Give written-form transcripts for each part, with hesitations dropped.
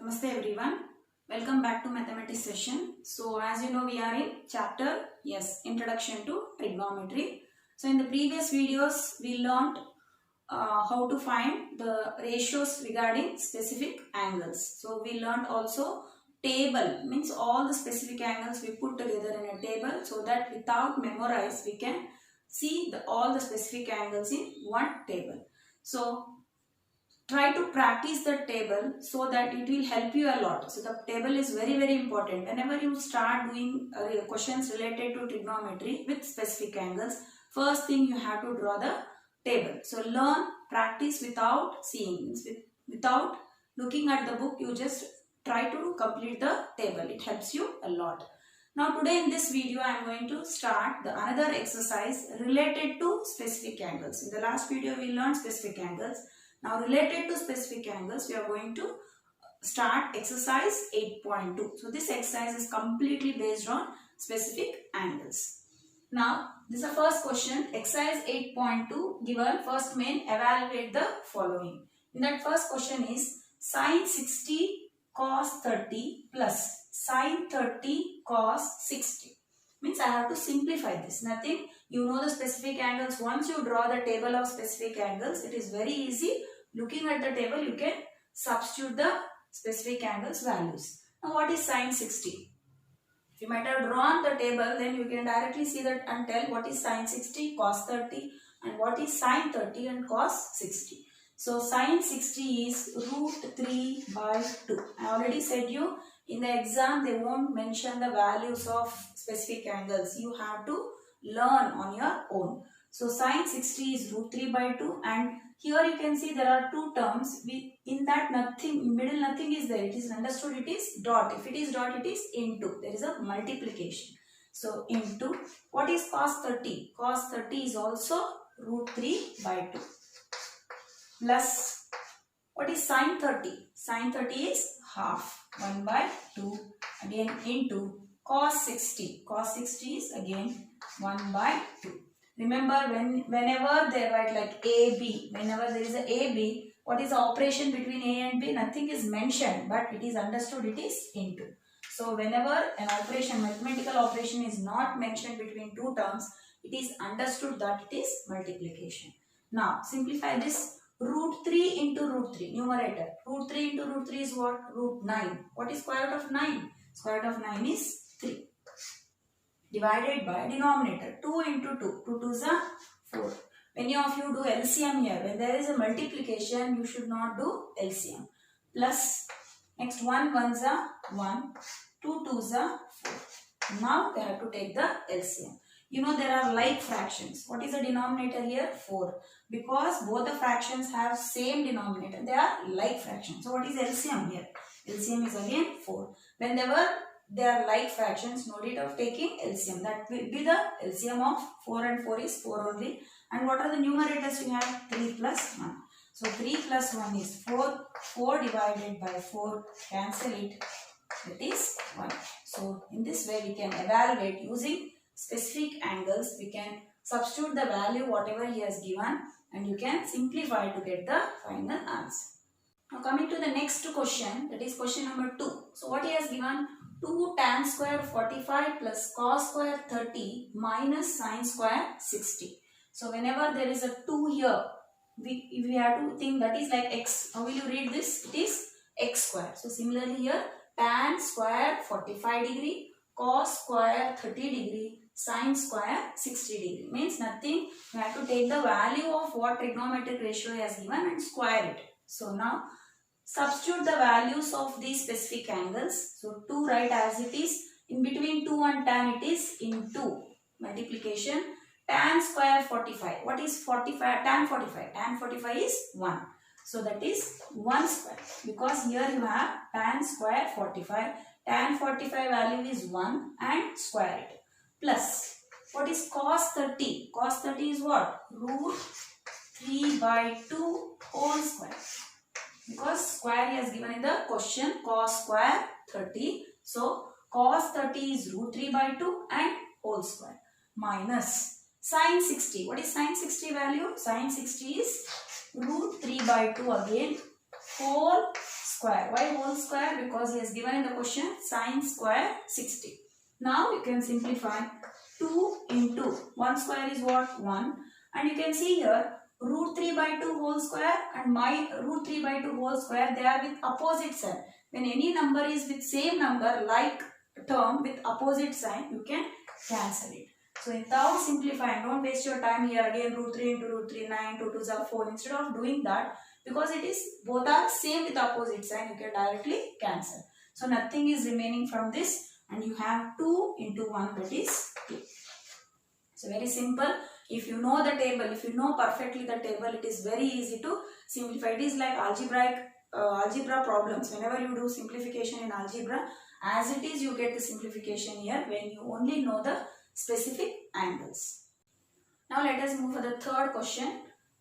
Namaste everyone. Welcome back to mathematics session. So as you know, we are in chapter Introduction to Trigonometry. So in the previous videos we learned how to find the ratios regarding specific angles. So we learned also table, means all the specific angles we put together in a table so that without memorize we can see all the specific angles in one table. So try to practice the table so that it will help you a lot. So the table is very important. Whenever you start doing questions related to trigonometry with specific angles, first thing you have to draw the table. So learn, practice without seeing, without looking at the book, you just try to complete the table. It helps you a lot. Now today in this video I am going to start another exercise related to specific angles. In the last video we learned specific angles. Now related to specific angles, we are going to start exercise 8.2. So this exercise is completely based on specific angles. Now this is the first question, exercise 8.2 given. First main, evaluate the following. In that first question is sin 60 cos 30 plus sin 30 cos 60. Means I have to simplify this. Nothing. You know the specific angles. Once you draw the table of specific angles, it is very easy. Looking at the table, you can substitute the specific angles values. Now, what is sin 60? If you might have drawn the table, then you can directly see that and tell what is sin 60, cos 30 and what is sin 30 and cos 60. So, sin 60 is root 3 by 2. I already said you, in the exam, they won't mention the values of specific angles. You have to learn on your own. So sin 60 is root 3 by 2, and here you can see there are two terms. In that nothing, middle nothing is there. It is understood it is dot. If it is dot, it is into. There is a multiplication. So into, what is cos 30? Cos 30 is also root 3 by 2. Plus, what is sin 30? Sin 30 is half, 1 by 2. Again into cos 60. Cos 60 is again 1 by 2. Remember, whenever they write like AB, whenever there is a AB, what is the operation between A and B? Nothing is mentioned, but it is understood it is into. So whenever an operation, mathematical operation is not mentioned between two terms, it is understood that it is multiplication. Now simplify this. Root 3 into root 3, numerator. Root 3 into root 3 is what? Root 9. What is square root of 9? Square root of 9 is 3. Divided by denominator. 2 into 2. 2 2s are 4. Many of you do LCM here. When there is a multiplication, you should not do LCM. Plus, next 1 1s are 1. 2 2s are 4. Now they have to take the LCM. You know there are like fractions. What is the denominator here? 4. Because both the fractions have same denominator, they are like fractions. So what is LCM here? LCM is again 4. Whenever they are like fractions, no need of taking LCM. That will be the LCM of 4 and 4 is 4 only. And what are the numerators you have? 3 plus 1. So 3 plus 1 is 4. 4 divided by 4, cancel it. That is 1. So in this way we can evaluate using specific angles. We can substitute the value whatever he has given and you can simplify to get the final answer. Now coming to the next question, that is question number 2. So what he has given? 2 tan square 45 plus cos square 30 minus sin square 60. So whenever there is a 2 here, we have to think that is like x. How will you read this? It is x square. So similarly here, tan square 45 degree, cos square 30 degree, sin square 60 degree. Means nothing. You have to take the value of what trigonometric ratio he has given and square it. So now substitute the values of these specific angles. So 2 write as it is. In between 2 and tan it is into multiplication. Tan square 45. What is 45? Tan 45. Tan 45 is 1. So that is 1 square. Because here you have tan square 45. Tan 45 value is 1 and square it. Plus, what is cos 30? Cos 30 is what? Root 3 by 2 whole square. Because square he has given in the question, cos square 30. So, cos 30 is root 3 by 2 and whole square. Minus sin 60. What is sin 60 value? Sin 60 is root 3 by 2 again whole square. Why whole square? Because he has given in the question sine square 60. Now you can simplify 2 into 1 square is what? 1. And you can see here root 3 by 2 whole square and my root 3 by 2 whole square, they are with opposite sign. When any number is with same number like term with opposite sign, you can cancel it. So without simplifying, don't waste your time here again root 3 into root 3, 9, 2 2s are 4. Instead of doing that, because it is both are same with opposite sign, you can directly cancel. So nothing is remaining from this and you have 2 into 1, that is 2. So very simple. If you know the table, if you know perfectly the table, it is very easy to simplify. It is like algebra problems. Whenever you do simplification in algebra, as it is you get the simplification here when you only know the specific angles. Now let us move for the third question.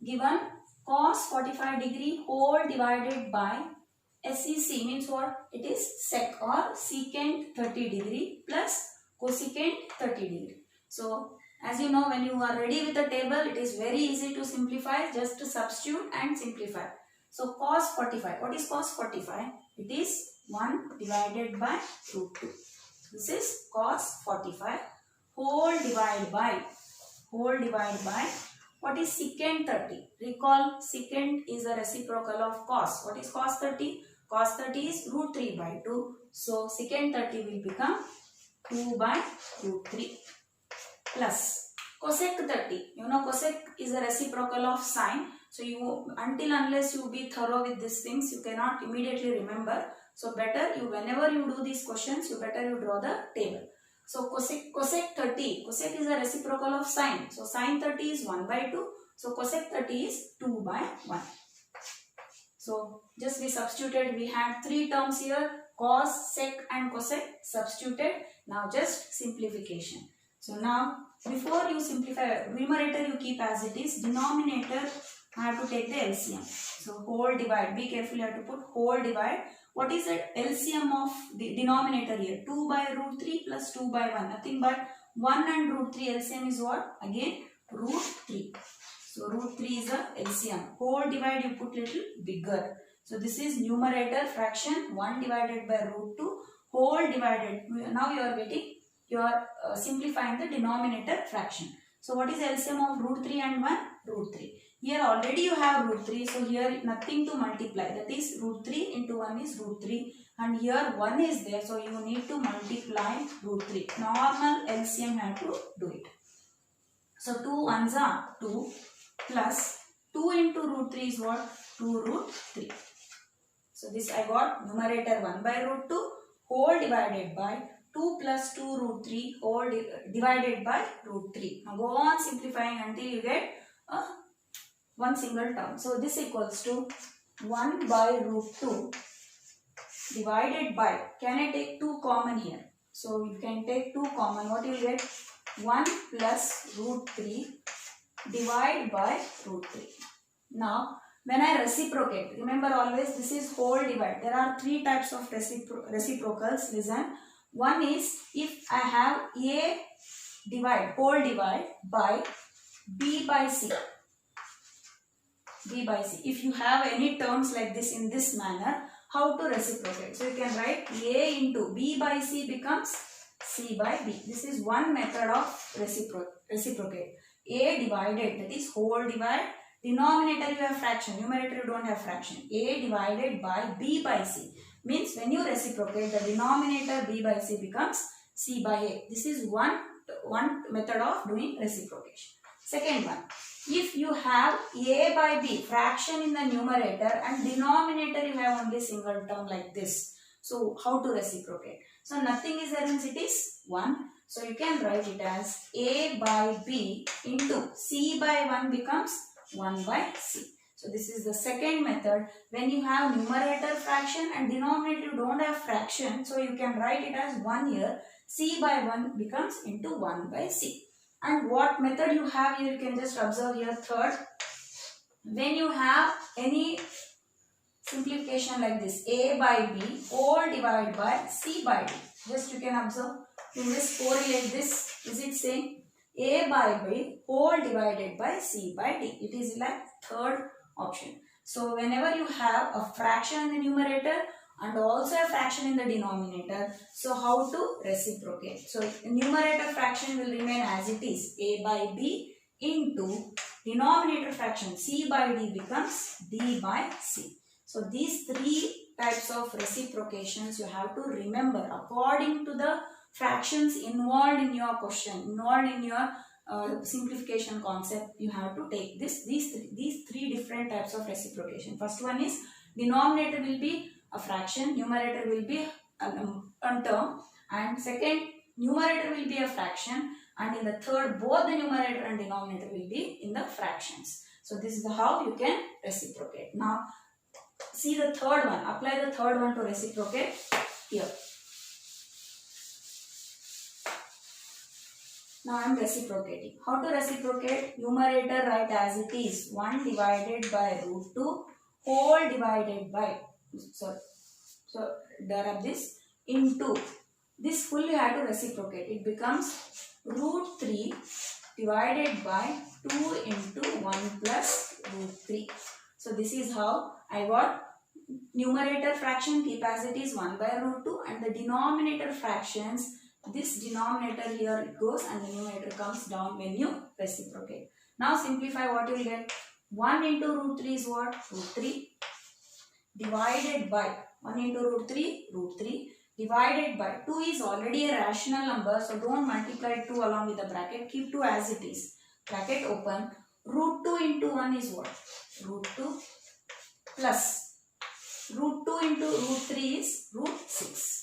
Given cos 45 degree whole divided by SEC means what? It is sec or secant 30 degree plus cosecant 30 degree. So as you know, when you are ready with the table, it is very easy to simplify. Just to substitute and simplify. So cos 45. What is cos 45? It is 1 divided by root 2. This is cos 45 whole divide by what is secant 30? Recall secant is a reciprocal of cos. What is cos 30? Cos 30 is root 3 by 2. So secant 30 will become 2 by root 3 plus cosec 30. You know cosec is a reciprocal of sine. So you unless you be thorough with these things, you cannot immediately remember. So better you, whenever you do these questions, you draw the table. So cosec 30, cosec is a reciprocal of sine. So sine 30 is 1 by 2. So cosec 30 is 2 by 1. So just we substituted, we had 3 terms here, cos, sec and cosec substituted. Now just simplification. So now before you simplify, numerator you keep as it is, denominator I have to take the LCM. So whole divide, be careful, you have to put whole divide. What is the LCM of the denominator here? 2 by root 3 plus 2 by 1. Nothing but 1 and root 3 LCM is what? Again root 3. So root 3 is the LCM. Whole divide you put little bigger. So this is numerator fraction 1 divided by root 2 whole divided. Now you are getting, you are simplifying the denominator fraction. So what is LCM of root 3 and 1? Root 3. Here already you have root 3. So here nothing to multiply. That is root 3 into 1 is root 3. And here 1 is there. So you need to multiply root 3. Normal LCM you have to do it. So 2 ones are 2 plus 2 into root 3 is what? 2 root 3. So this I got numerator 1 by root 2 whole divided by 2 plus 2 root 3 whole divided by root 3. Now go on simplifying until you get one single term. So this equals to 1 by root 2 divided by, can I take 2 common here? So you can take 2 common. What you will get? 1 plus root 3 divided by root 3. Now when I reciprocate, remember always this is whole divide. There are 3 types of reciprocals. Listen. One is if I have A divide, whole divide by B by C. B by C. If you have any terms like this in this manner, how to reciprocate? So you can write A into B by C becomes C by B. This is one method of reciprocate. A divided, that is whole divide. Denominator you have fraction, numerator you don't have fraction. A divided by B by C. Means when you reciprocate, the denominator B by C becomes C by A. This is one method of doing reciprocation. Second one, if you have A by B, fraction in the numerator and denominator you have only single term like this. So how to reciprocate? So nothing is there means it is 1. So you can write it as A by B into C by 1 becomes 1 by C. So this is the second method. When you have numerator fraction and denominator you don't have fraction, so you can write it as 1 here. C by 1 becomes into 1 by C. And what method you have here, you can just observe here. Third, when you have any simplification like this, A by B whole divided by C by D. Just you can observe. You just correlate this. Is it same? A by B whole divided by C by D. It is like third option. So whenever you have a fraction in the numerator and also a fraction in the denominator, so how to reciprocate? So numerator fraction will remain as it is, a by b into denominator fraction c by d becomes d by c. So these three types of reciprocations you have to remember according to the fractions involved in your question, involved in your simplification concept. You have to take these three different types of reciprocation. First one is denominator will be a fraction, numerator will be a term, and second numerator will be a fraction, and in the third both the numerator and denominator will be in the fractions. So this is how you can reciprocate. Now see the third one, apply the third one to reciprocate here. Now I am reciprocating. How to reciprocate? Numerator write as it is, 1 divided by root 2 whole divided by, so derive this into, this full you have to reciprocate. It becomes root 3 divided by 2 into 1 plus root 3. So this is how I got numerator fraction keep as it is 1 by root 2, and the denominator fractions, this denominator here it goes and the numerator comes down when you reciprocate. Now simplify, what you will get? 1 into root 3 is what? Root 3 divided by 1 into root 3 divided by 2 is already a rational number, so don't multiply 2 along with the bracket, keep 2 as it is, bracket open, root 2 into 1 is what? Root 2 plus root 2 into root 3 is root 6.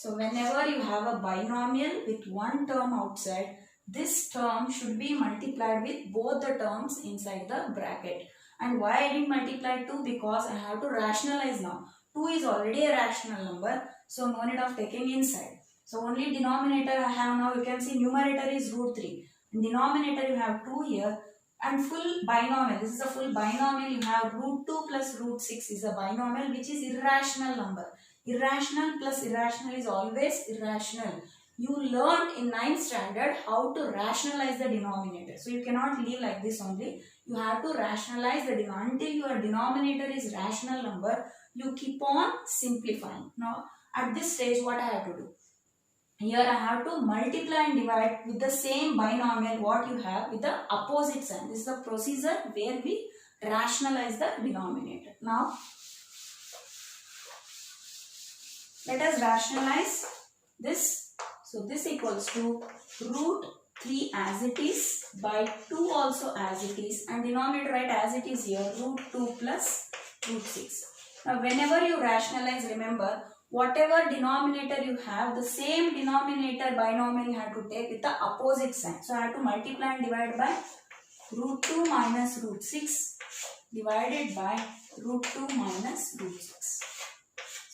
So whenever you have a binomial with one term outside, this term should be multiplied with both the terms inside the bracket. And why I didn't multiply 2? Because I have to rationalize now. 2 is already a rational number, so no need of taking inside. So only denominator I have now, you can see numerator is root 3. In denominator you have 2 here, and full binomial, this is a full binomial, you have root 2 plus root 6 is a binomial which is irrational number. Irrational plus irrational is always irrational. You learned in 9th standard how to rationalize the denominator. So you cannot leave like this only. You have to rationalize the denominator. Until your denominator is rational number, you keep on simplifying. Now at this stage what I have to do? Here I have to multiply and divide with the same binomial what you have with the opposite sign. This is the procedure where we rationalize the denominator. Now let us rationalize this. So this equals to root 3 as it is by 2 also as it is, and denominator write as it is here, root 2 plus root 6. Now whenever you rationalize, remember whatever denominator you have, the same denominator binomial you have to take with the opposite sign. So I have to multiply and divide by root 2 minus root 6 divided by root 2 minus root 6.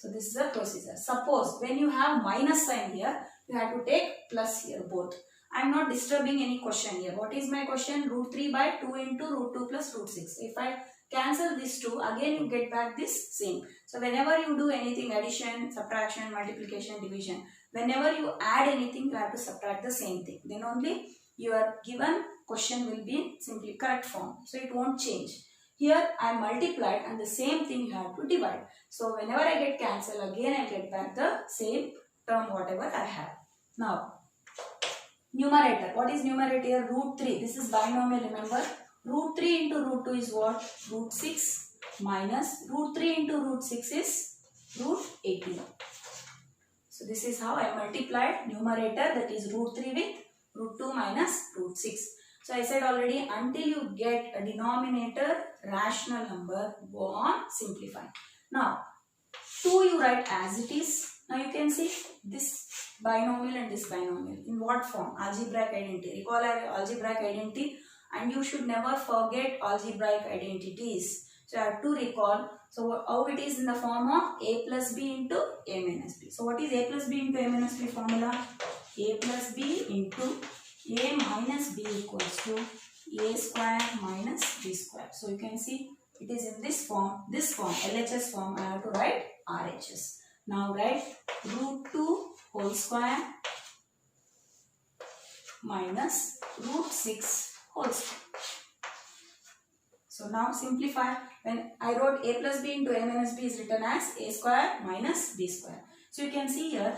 So this is the procedure. Suppose when you have minus sign here, you have to take plus here both. I am not disturbing any question here. What is my question? Root 3 by 2 into root 2 plus root 6. If I cancel these two, again you get back this same. So whenever you do anything, addition, subtraction, multiplication, division, whenever you add anything, you have to subtract the same thing. Then only your given question will be in simply correct form. So it won't change. Here I multiplied and the same thing you have to divide. So whenever I get cancel, again I get back the same term whatever I have. Now numerator. What is numerator here? Root 3. This is binomial, remember. Root 3 into root 2 is what? Root 6 minus root 3 into root 6 is root 18. So this is how I multiplied numerator, that is root 3 with root 2 minus root 6. So I said already, until you get a denominator rational number, go on simplifying. Now 2 you write as it is. Now you can see this binomial and this binomial. In what form? Algebraic identity. Recall algebraic identity, and you should never forget algebraic identities. So I have to recall. So how it is in the form of a plus b into a minus b. So what is a plus b into a minus b formula? A plus b into a minus b equals to a square minus b square. So you can see it is in this form, LHS form. I have to write RHS. Now write root 2 whole square minus root 6 whole square. So now simplify. When I wrote a plus b into a minus b is written as a square minus b square. So you can see here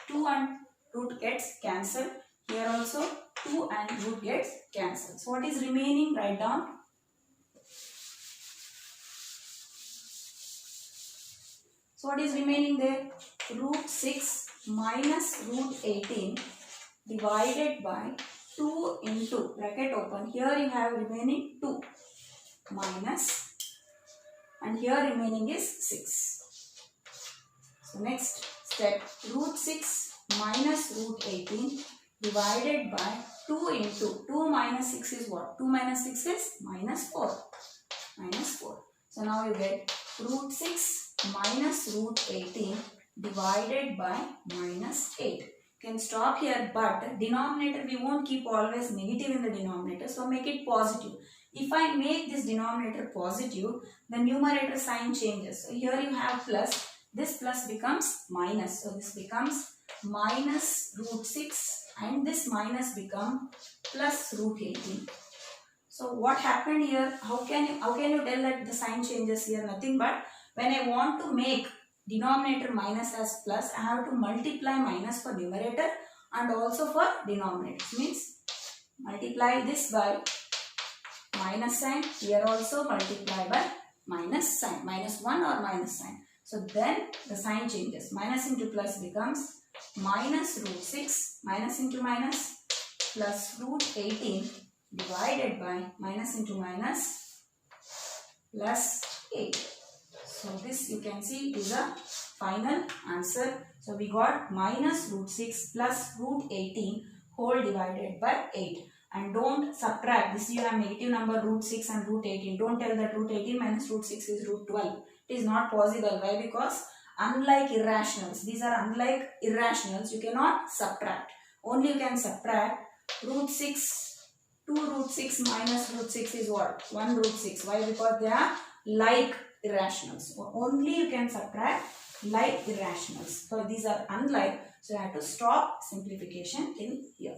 2 and root gets cancelled. Here also 2 and root gets cancelled. So what is remaining? Write down. So what is remaining there? Root 6 minus root 18 divided by 2 into bracket open. Here you have remaining 2 minus, and here remaining is 6. So next step, root 6 minus root 18 divided by 2 into 2 minus 6 is what? 2 minus 6 is minus 4. Minus 4. So now you get root 6 minus root 18 divided by minus 8. You can stop here, but denominator we won't keep always negative in the denominator. So make it positive. If I make this denominator positive, the numerator sign changes. So here you have plus. This plus becomes minus. So this becomes minus root 6 and this minus become plus root 18. So what happened here? How can you tell that the sign changes here? Nothing but when I want to make denominator minus as plus, I have to multiply minus for numerator and also for denominator. Means multiply this by minus sign. Here also multiply by minus sign. Minus 1 or minus sign. So then the sign changes. Minus into plus becomes minus root 6. Minus into minus plus root 18 divided by minus into minus plus 8. So this you can see is a final answer. So we got minus root 6 plus root 18 whole divided by 8. And don't subtract. This you have negative number root 6 and root 18. Don't tell that root 18 minus root 6 is root 12. It is not possible. Why? Because unlike irrationals, these are unlike irrationals, you cannot subtract. Only you can subtract root 6. 2 root 6 minus root 6 is what? 1 root 6. Why? Because they are like irrationals. Only you can subtract like irrationals. So these are unlike. So you have to stop simplification till here.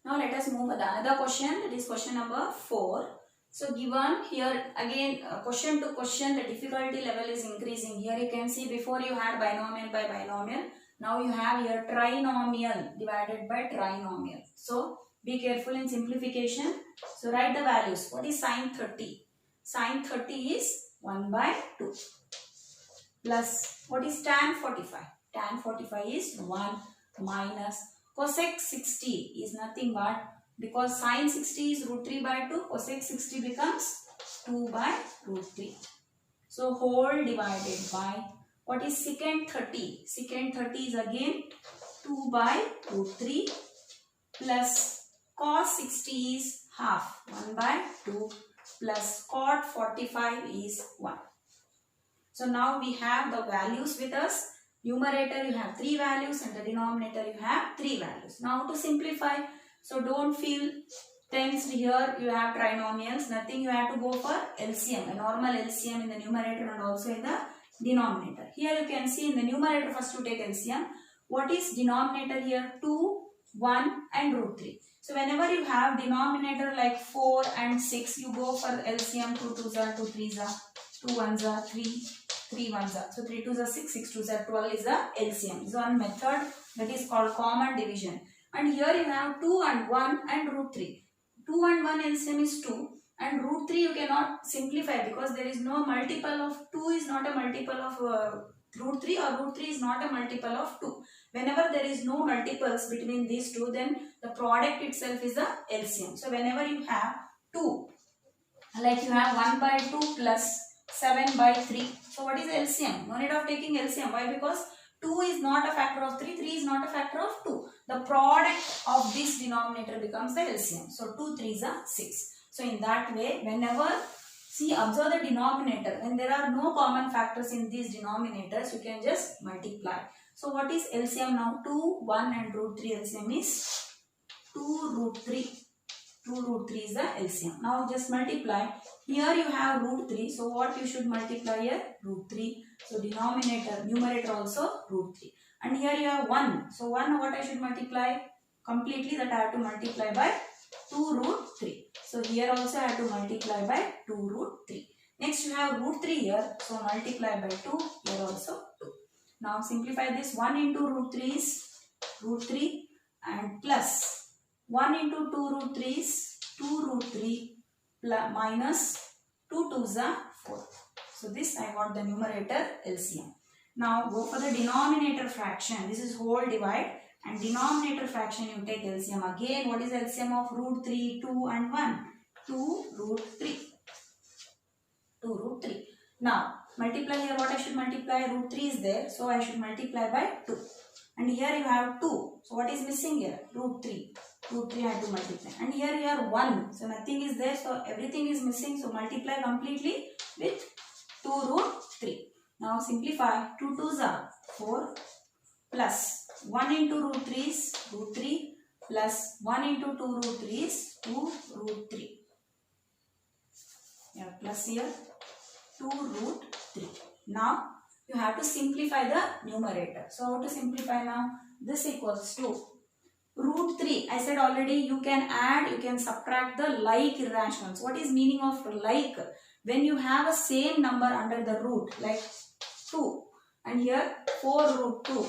Now let us move to another question. That is question number 4. So given here again question to question, the difficulty level is increasing. Here you can see before you had binomial by binomial. Now you have here trinomial divided by trinomial. So be careful in simplification. So write the values. What is sine 30? Sine 30 is 1 by 2. Plus what is tan 45? Tan 45 is 1 minus cosec 60 is nothing but, because sine 60 is root 3 by 2, cosec 60 becomes 2 by root 3. So whole divided by, what is secant 30? Secant 30 is again 2 by root 3 plus cos 60 is half, 1 by 2 plus cot 45 is 1. So now we have the values with us. Numerator you have 3 values and the denominator you have 3 values. Now to simplify, so don't feel tensed here. You have trinomials, nothing, you have to go for LCM, a normal LCM in the numerator and also in the denominator. Here you can see in the numerator first to take LCM. What is denominator here? 2, 1 and root 3. So whenever you have denominator like 4 and 6, you go for LCM. 2 2s are 2 3s are 2 1s are 3 3 1s are. So 3 2s are 6 6 2s are 12 is the LCM. Is one method that is called common division. And here you have 2 and 1 and root 3. 2 and 1 LCM is 2 and root 3 you cannot simplify because there is no multiple of 2 is not a multiple of root 3 or root 3 is not a multiple of 2. Whenever there is no multiples between these two, then the product itself is the LCM. So whenever you have 2, like you have 1 by 2 plus 7 by 3. So what is LCM? No need of taking LCM. Why? Because 2 is not a factor of 3, 3 is not a factor of 2. The product of this denominator becomes the LCM. So 2 3s are 6. So in that way, whenever, see, observe the denominator. When there are no common factors in these denominators, you can just multiply. So what is LCM now? 2, 1 and root 3 LCM is 2 root 3. 2 root 3 is the LCM. Now just multiply. Here you have root 3. So what you should multiply here? Root 3. So denominator, numerator also root 3. And here you have 1. So 1 what I should multiply? Completely that I have to multiply by 2 root 3. So here also I have to multiply by 2 root 3. Next you have root 3 here. So multiply by 2. Here also 2. Now simplify this. 1 into root 3 is root 3 and plus 1 into 2 root 3 is 2 root 3 plus minus 2 2s are 4. So this I got the numerator LCM. Now go for the denominator fraction. This is whole divide and denominator fraction you take LCM. Again what is LCM of root 3, 2 and 1? 2 root 3. 2 root 3. Now multiply here what I should multiply? Root 3 is there. So I should multiply by 2. And here you have 2. So what is missing here? Root 3. Root 3 I have to multiply. And here you have 1. So nothing is there. So everything is missing. So multiply completely with 2 root 3. Now simplify. 2 2s are 4 plus 1 into root 3 is root 3 plus 1 into 2 root 3 is 2 root 3. Yeah, plus here 2 root 3. Now you have to simplify the numerator. So how to simplify now? This equals to root 3. I said already you can add, you can subtract the like irrationals. What is meaning of like? When you have a same number under the root like 2 and here 4 root 2,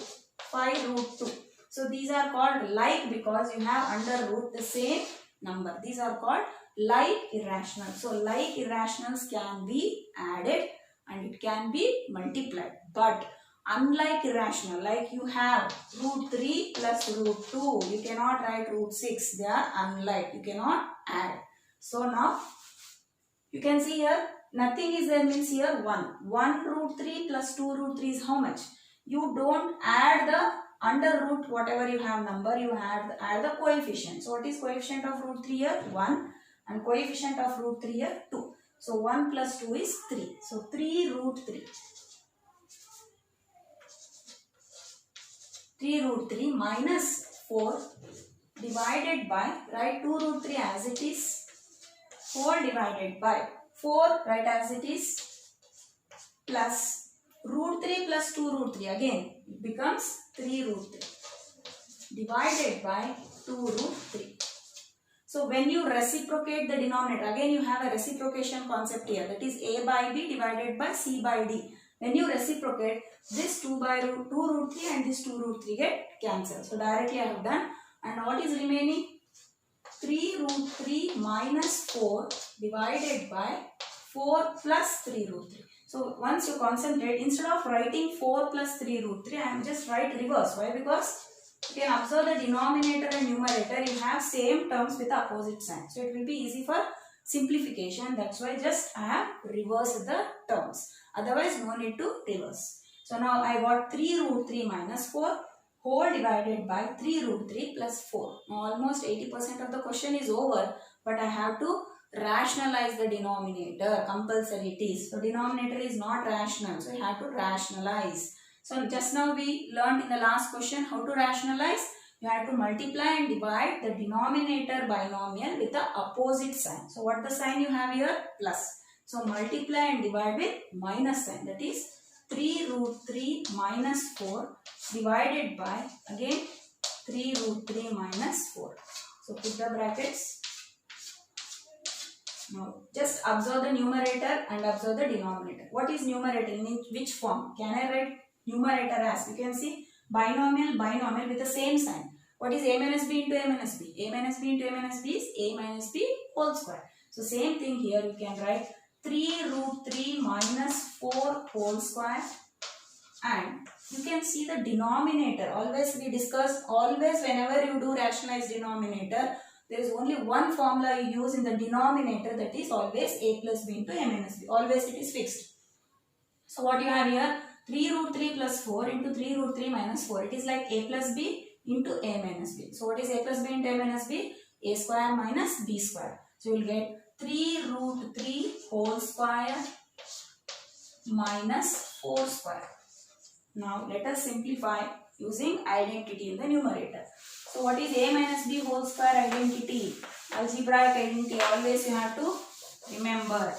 5 root 2. So these are called like because you have under root the same number. These are called like irrationals. So like irrationals can be added and it can be multiplied. But unlike irrational, like you have root 3 plus root 2, you cannot write root 6. They are unlike. You cannot add. So now you can see here nothing is there means here 1. 1 root 3 plus 2 root 3 is how much? You don't add the under root whatever you have number, you add the coefficient. So what is coefficient of root 3 here? 1 and coefficient of root 3 here 2. So 1 plus 2 is 3. So 3 root 3. 3 root 3 minus 4 divided by, write 2 root 3 as it is, 4 divided by 4 write as it is, plus root 3 plus 2 root 3 again it becomes 3 root 3 divided by 2 root 3. So when you reciprocate the denominator, again you have a reciprocation concept here, that is a by b divided by c by d. When you reciprocate, this 2 root 3 and this 2 root 3 get cancelled. So directly I have done. And what is remaining? 3 root 3 minus 4 divided by 4 plus 3 root 3. So once you concentrate, instead of writing 4 plus 3 root 3, I am just write reverse. Why? Because you can observe the denominator and numerator, you have same terms with opposite sign. So it will be easy for simplification. That's why just I have reversed the terms. Otherwise no need to reverse. So now I got 3 root 3 minus 4 whole divided by 3 root 3 plus 4. Now almost 80% of the question is over, but I have to rationalize the denominator. Compulsory it is. So denominator is not rational. So I have to rationalize. So just now we learned in the last question how to rationalize. You have to multiply and divide the denominator binomial with the opposite sign. So what the sign you have here? Plus. So multiply and divide with minus sign. That is 3 root 3 minus 4 divided by again 3 root 3 minus 4. So put the brackets. Now just observe the numerator and observe the denominator. What is numerator? In which form? Can I write numerator as? You can see binomial with the same sign. What is a minus b into a minus b? A minus b into a minus b is a minus b whole square. So same thing here you can write 3 root 3 minus 4 whole square, and you can see the denominator. Always we discuss, always whenever you do rationalize denominator, there is only one formula you use in the denominator, that is always a plus b into a minus b. Always it is fixed. So what you have here? 3 root 3 plus 4 into 3 root 3 minus 4. It is like a plus b into a minus b. So what is a plus b into a minus b? A square minus b square. So you will get 3 root 3 whole square minus 4 square. Now let us simplify using identity in the numerator. So what is a minus b whole square identity? Algebraic identity. Always you have to remember.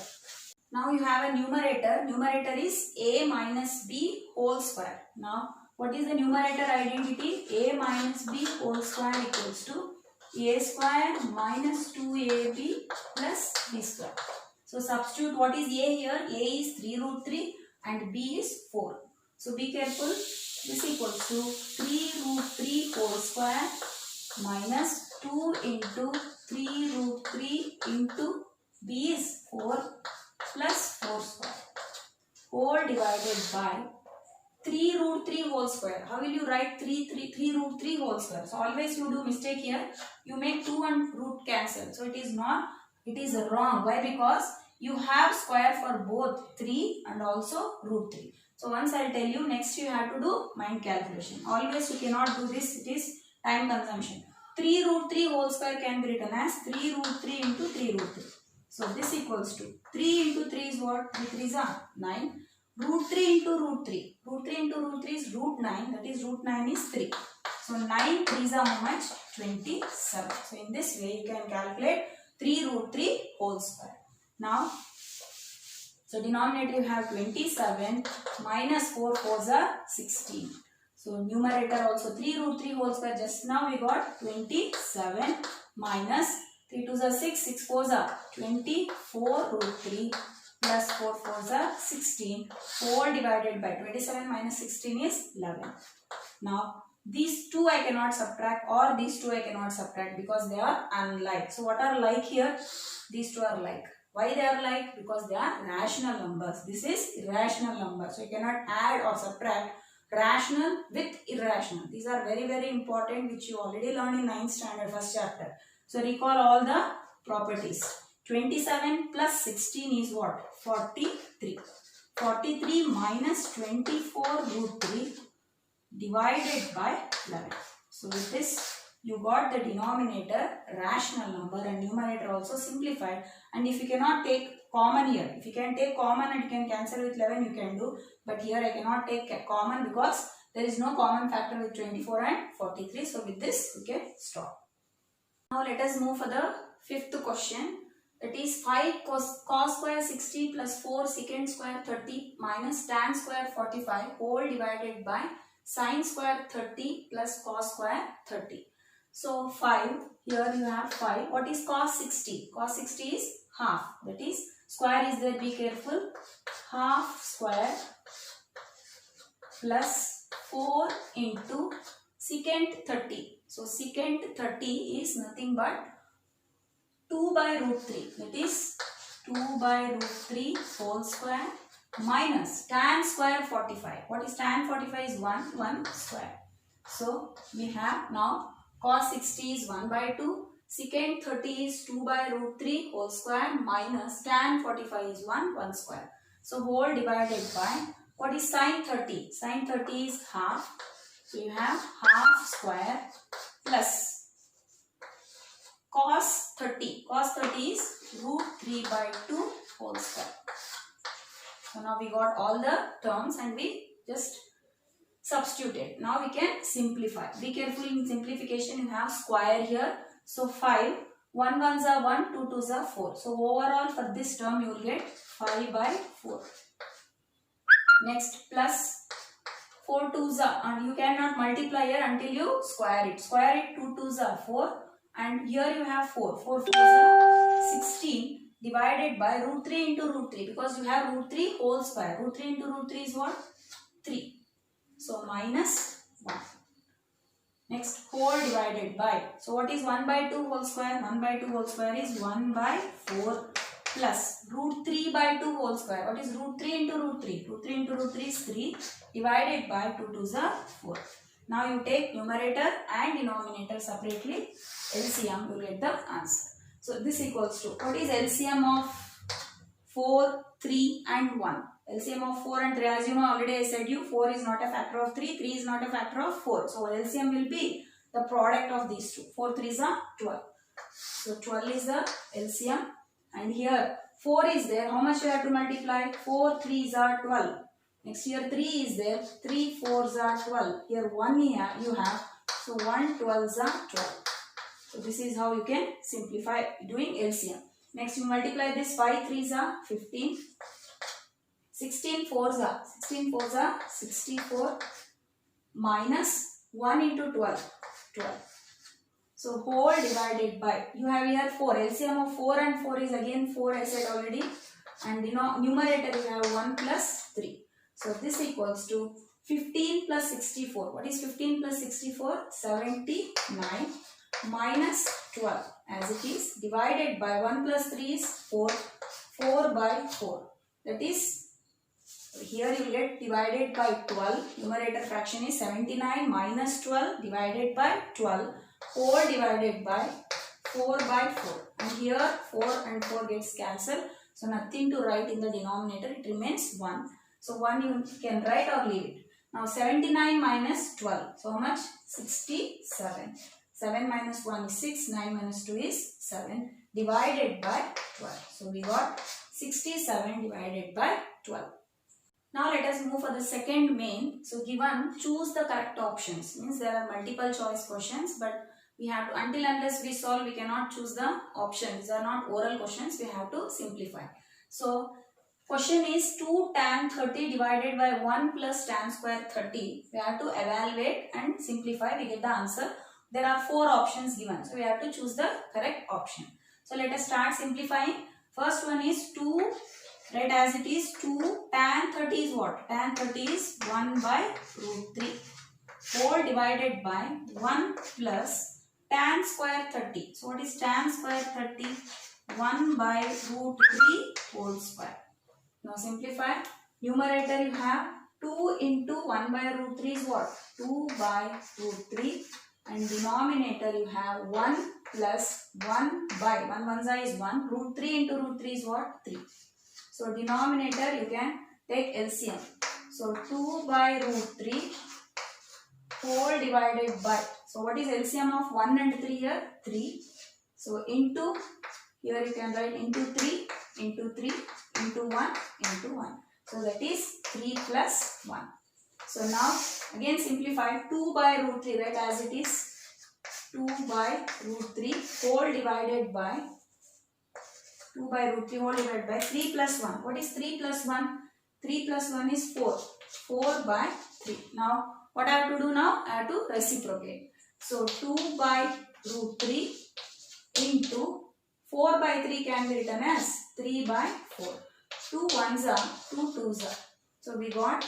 Now you have a numerator. Numerator is a minus b whole square. Now what is the numerator identity? A minus b whole square equals to a square minus 2ab plus b square. So substitute what is a here. A is 3 root 3 and b is 4. So be careful. This equals to 3 root 3 whole square minus 2 into 3 root 3 into b is 4 plus 4 square whole divided by 3 root 3 whole square. How will you write 3 root 3 whole square? So always you do mistake here. You make 2 and root cancel. So it is not, it is wrong. Why? Because you have square for both 3 and also root 3. So once I will tell you, next you have to do mind calculation. Always you cannot do this. It is time consumption. 3 root 3 whole square can be written as 3 root 3 into 3 root 3. So this equals to 3 into 3 is what? 3 3 is 9. Root 3 into root 3. Root 3 into root 3 is root 9. That is root 9 is 3. So 9 3 is how much? 27. So in this way you can calculate 3 root 3 whole square. Now, so denominator you have 27 minus 4 4s are 16. So numerator also 3 root 3 whole square. Just now we got 27 minus 3 2s are 6, 6 4s are 24 root 3 plus 4 4s are 16 whole divided by 27 minus 16 is 11. Now these two I cannot subtract or these two I cannot subtract because they are unlike. So what are like here? These two are like. Why they are like? Because they are rational numbers. This is irrational number. So you cannot add or subtract rational with irrational. These are very very important, which you already learned in 9th standard first chapter. So recall all the properties. 27 plus 16 is what? 43. 43 minus 24 root 3 divided by 11. So with this you got the denominator rational number and numerator also simplified. And if you cannot take common here, if you can take common and you can cancel with 11, you can do. But here I cannot take common because there is no common factor with 24 and 43. So with this we can stop. Now let us move for the fifth question. That is 5 cos square 60 plus 4 secant square 30 minus tan square 45 whole divided by sin square 30 plus cos square 30. So 5, here you have 5. What is cos 60? Cos 60 is half. That is square is there, be careful. Half square plus 4 into secant 30. So secant 30 is nothing but 2 by root 3. That is 2 by root 3 whole square minus tan square 45. What is tan 45 is 1 square. So we have now cos 60 is 1 by 2. Secant 30 is 2 by root 3 whole square minus tan 45 is 1 square. So whole divided by, what is sin 30? Sin 30 is half. So you have half square plus cos 30. Cos 30 is root 3 by 2 whole square. So now we got all the terms and we just substituted. Now we can simplify. Be careful in simplification, you have square here. So 5, 1 1s are 1, 2 2s are 4. So overall for this term you will get 5 by 4. Next plus 4 2s are, and you cannot multiply here until you square it. Square it, 2 2s are 4 and here you have 4. 4 4s are 16 divided by root 3 into root 3 because you have root 3 whole square. Root 3 into root 3 is what? 3. So minus 1. Next whole divided by. So what is 1 by 2 whole square? 1 by 2 whole square is 1 by 4 plus root 3 by 2 whole square. What is root 3 into root 3? Root 3 into root 3 is 3 divided by 2 2s are 4. Now you take numerator and denominator separately. LCM, you will get the answer. So this equals to, what is LCM of 4, 3 and 1? LCM of 4 and 3, as you know already I said you, 4 is not a factor of 3, 3 is not a factor of 4. So LCM will be the product of these two. 4 3s are 12. So 12 is the LCM and here 4 is there. How much you have to multiply? 4 3s are 12. Next here 3 is there. 3 4s are 12. Here 1 here you have. So 1 12s are 12. So this is how you can simplify doing LCM. Next you multiply this, 5 3s are 15. 16 4s are 64 minus 1 into 12, 12. So whole divided by, you have here 4. LCM of 4 and 4 is again 4, I said already. And numerator you have 1 plus 3. So this equals to 15 plus 64. What is 15 plus 64? 79 minus 12 as it is, divided by 1 plus 3 is 4. 4 by 4. That is, here you will get divided by 12. Numerator fraction is 79 minus 12 divided by 12. 4 divided by 4 by 4. And here 4 and 4 gets cancelled. So nothing to write in the denominator. It remains 1. So 1 you can write or leave it. Now 79 minus 12. So how much? 67. 7 minus 1 is 6. 9 minus 2 is 7. Divided by 12. So we got 67 divided by 12. Now let us move for the second main. So given, choose the correct options. Means there are multiple choice questions, but we have to, until unless we solve, we cannot choose the options. These are not oral questions. We have to simplify. So question is 2 tan 30 divided by 1 plus tan square 30. We have to evaluate and simplify. We get the answer. There are 4 options given. So we have to choose the correct option. So let us start simplifying. First one is 2. Write as it is. 2 tan 30 is what? Tan 30 is 1 by root 3. Whole divided by 1 plus tan square 30. So what is tan square 30? 1 by root 3 whole square. Now simplify. Numerator you have 2 into 1 by root 3 is what? 2 by root 3. And denominator you have 1 plus 1 by 1 1 is 1. Root 3 into root 3 is what? 3. So denominator you can take LCM. So 2 by root 3 whole divided by. So what is LCM of 1 and 3 here? 3. So into, here you can write into 3, into 3, into 1, into 1. So that is 3 plus 1. So now again simplify. 2 by root 3, right, as it is. 2 by root 3 whole divided by 2 by root 3 whole divided by 3 plus 1. What is 3 plus 1? 3 plus 1 is 4. 4 by 3. Now what I have to do now? I have to reciprocate. So 2 by root 3 into 4 by 3 can be written as 3 by 4. 2 ones are 2 twos are. So we got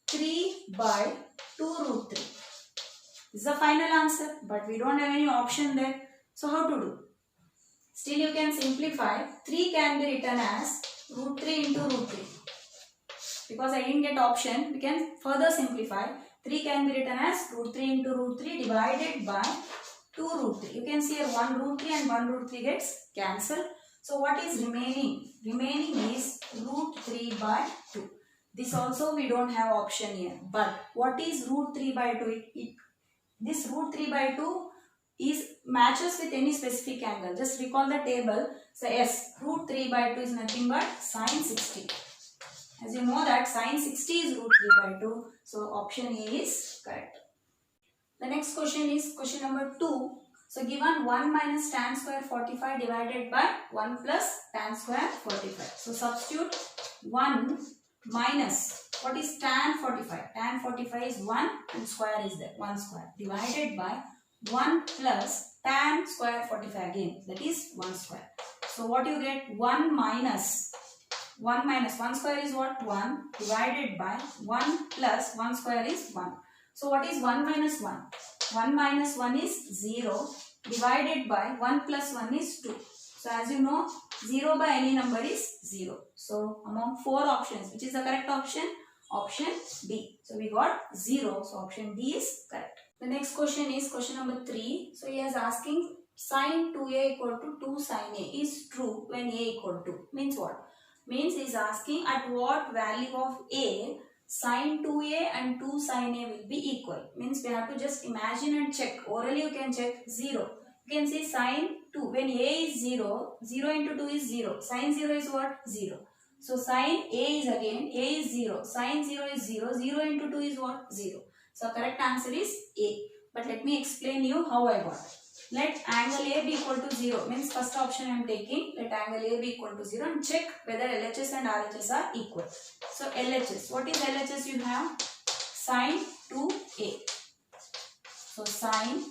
3 by 2 root 3. This is the final answer, but we don't have any option there. So how to do? Still you can simplify. 3 can be written as root 3 into root 3. Because I didn't get option, we can further simplify. 3 can be written as root 3 into root 3 divided by 2 root 3. You can see here 1 root 3 and 1 root 3 gets cancelled. So what is remaining? Remaining is root 3 by 2. This also we don't have option here. But what is root 3 by 2? This root 3 by 2 is matches with any specific angle. Just recall the table. So yes, root 3 by 2 is nothing but sine 60. As you know that sine 60 is root 3 by 2. So option A is correct. The next question is question number 2. So given 1 minus tan square 45 divided by 1 plus tan square 45. So substitute 1 minus, what is tan 45? Tan 45 is 1 and square is there, 1 square, divided by 1 plus tan square 45 again, that is 1 square. So what you get? 1 minus 1 square is what? 1 divided by 1 plus 1 square is 1. So what is 1 minus 1? 1 minus 1 is 0 divided by 1 plus 1 is 2. So as you know, 0 by any number is 0. So among 4 options, which is the correct option? Option B. So we got 0. So option D is correct. The next question is question number 3. So he is asking sin 2a equal to 2 sin a is true when a equal to. Means what? Means he is asking at what value of a sin 2a and 2 sin a will be equal. Means we have to just imagine and check. Orally you can check 0. You can see sin 2. When a is 0, 0 into 2 is 0. Sin 0 is what? 0. So sin a is again, a is 0. Sin 0 is 0. 0 into 2 is what? 0. So correct answer is A. But let me explain you how I got. Let angle A be equal to 0. Means first option I am taking. Let angle A be equal to 0 and check whether LHS and RHS are equal. So LHS. What is LHS you have? Sin 2A. So sin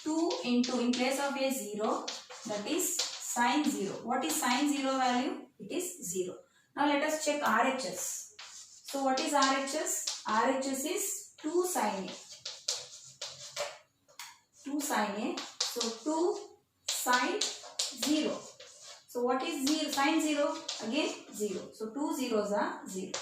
2 into, in place of a 0, that is sine 0. What is sine 0 value? It is 0. Now let us check RHS. So what is RHS? RHS is 2 sine A. 2 sine A. So 2 sine 0. So what is 0? Sine 0? Again 0. So 2 zeros are 0.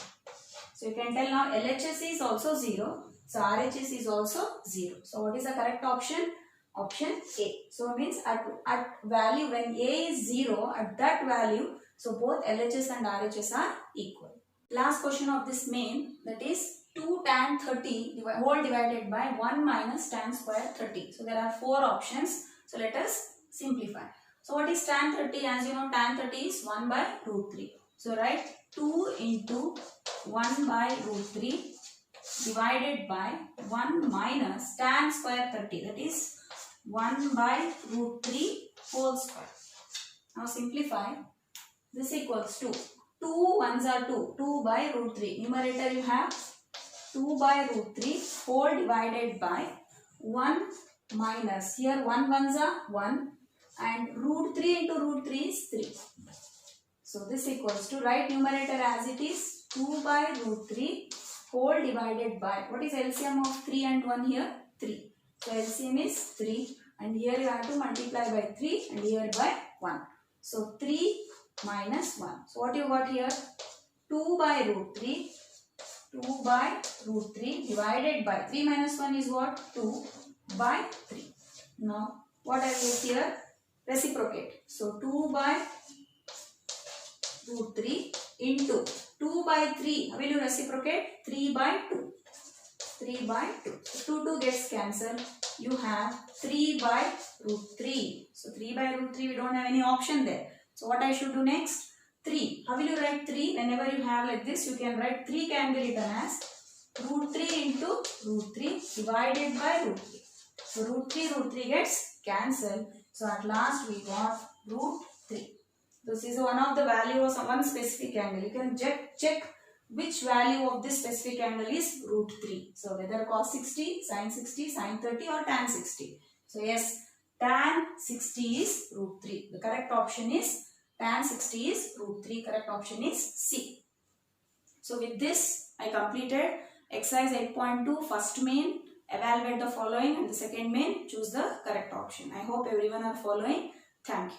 So you can tell now LHS is also 0. So RHS is also 0. So what is the correct option? Option A. So means at value when A is 0, at that value, so both LHS and RHS are equal. Last question of this main, that is 2 tan 30 whole divided by 1 minus tan square 30. So there are 4 options. So let us simplify. So what is tan 30? As you know, tan 30 is 1 by root 3. So write 2 into 1 by root 3 divided by 1 minus tan square 30. That is 1 by root 3 whole square. Now simplify. This equals to 2 ones are 2. 2 by root 3. Numerator you have 2 by root 3 whole divided by 1 minus. Here 1 ones are 1 and root 3 into root 3 is 3. So this equals to, write numerator as it is, 2 by root 3 whole divided by, what is LCM of 3 and 1 here? 3. So LCM is 3 and here you have to multiply by 3 and here by 1. So 3 minus 1. So what you got here? 2 by root 3. 2 by root 3 divided by 3 minus 1 is what? 2 by 3. Now what I get here? Reciprocate. So 2 by root 3 into 2 by 3. How will you reciprocate? 3 by 2. 3 by 2. So 2 gets cancelled. You have 3 by root 3. So 3 by root 3, we don't have any option there. So what I should do next? 3. How will you write 3? Whenever you have like this, you can write 3 can be written as root 3 into root 3 divided by root 3. So root 3 gets cancelled. So at last we got root 3. This is one of the value of one specific angle. You can check which value of this specific angle is root 3. So whether cos 60, sin 60, sin 30 or tan 60. So yes, tan 60 is root 3. The correct option is tan 60 is root 3. Correct option is C. So with this, I completed exercise 8.2 first main. Evaluate the following and the second main. Choose the correct option. I hope everyone are following. Thank you.